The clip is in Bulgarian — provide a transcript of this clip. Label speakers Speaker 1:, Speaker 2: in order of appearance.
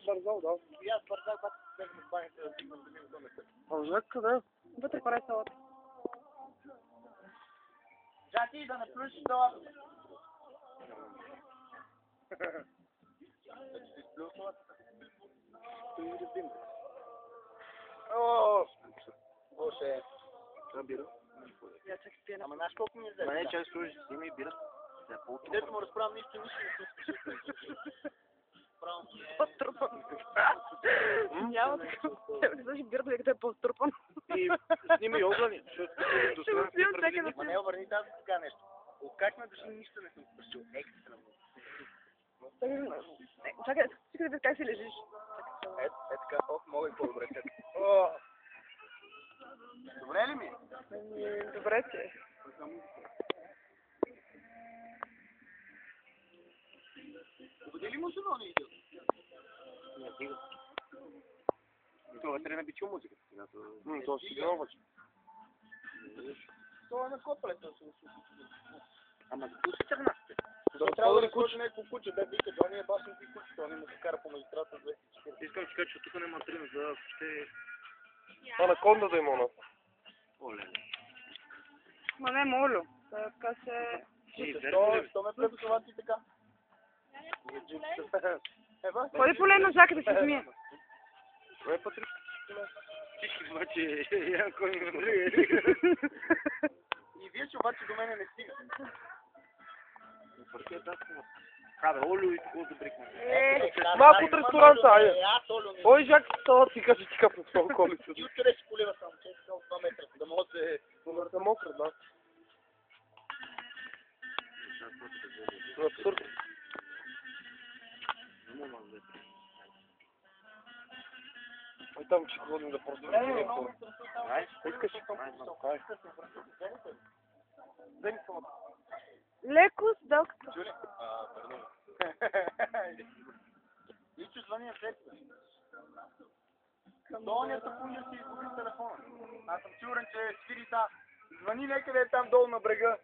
Speaker 1: бързал, да.
Speaker 2: И аз бързах, когато бях на банята да стигнам да ми го донесе.
Speaker 1: Мъжак къде?
Speaker 3: Вътре паре салата.
Speaker 2: Чакай да не плюшиш салата. Да ти сплю салата. Ще ви раздим. О, Боже.
Speaker 1: Това бира.
Speaker 3: Я чак спия на...
Speaker 2: Ама знаеш колко ми е взе?
Speaker 1: Ма не, чак служи, има и бира. Да,
Speaker 2: Дето му разправям нищо не искаш. Правилно ми е.
Speaker 3: По-струпан. Няма такова. Тебе слушай бирата, като е по-струпан.
Speaker 1: И снимай огъни, защото
Speaker 3: Ще го снимам всеки да
Speaker 2: Ма не обърни тази сега нещо. От как ме дошли нищо не съм свършил. Екстрено.
Speaker 3: Чакай да видиш как си лежиш.
Speaker 2: Е така, ох, мога и по-добре. Добре ли ми?
Speaker 3: Добре си е.
Speaker 2: Убеди ли му се, но не идиот?
Speaker 1: Не стига. Това вътре не бичил музиката сега. Това си сигнал вече.
Speaker 2: Това е на котлета да се услуша.
Speaker 1: Ама за коя страна сте?
Speaker 2: Трябва да изкочи някакво куче, да вика, Джони е басен и куче, това не му се кара по магистрата 240.
Speaker 1: Искам да кажа, че тук няма трън, за ще...
Speaker 4: Анаконда да има у нас.
Speaker 1: Оле.
Speaker 3: Ма не, молю. Така се...
Speaker 2: Що ме преподава ти така? Ева?
Speaker 3: Ходи поле на жака да се смие.
Speaker 1: Това е Патрик. Всички обаче, яко ми
Speaker 2: И вие, че обаче до мене не стига.
Speaker 1: Абе, Олю и такова добрикме.
Speaker 4: Малко от ресторанта, айде.
Speaker 2: Аз, Олю, не.
Speaker 4: Ой, Жак, това ти кажа, че капна това околицата.
Speaker 2: И откъде си полива само, че е така от 2 метра, да мога да се...
Speaker 4: Номерта мокра, да. Абсурд. Ай там, че ходим да просто... Искаш?
Speaker 3: Леко с доктор.
Speaker 2: Чули? Пардон. Ничо звъни на след. Долния тъпунja си изгуби телефона. Аз съм сигурен, че свири та. Звъни някъде там долу на брега.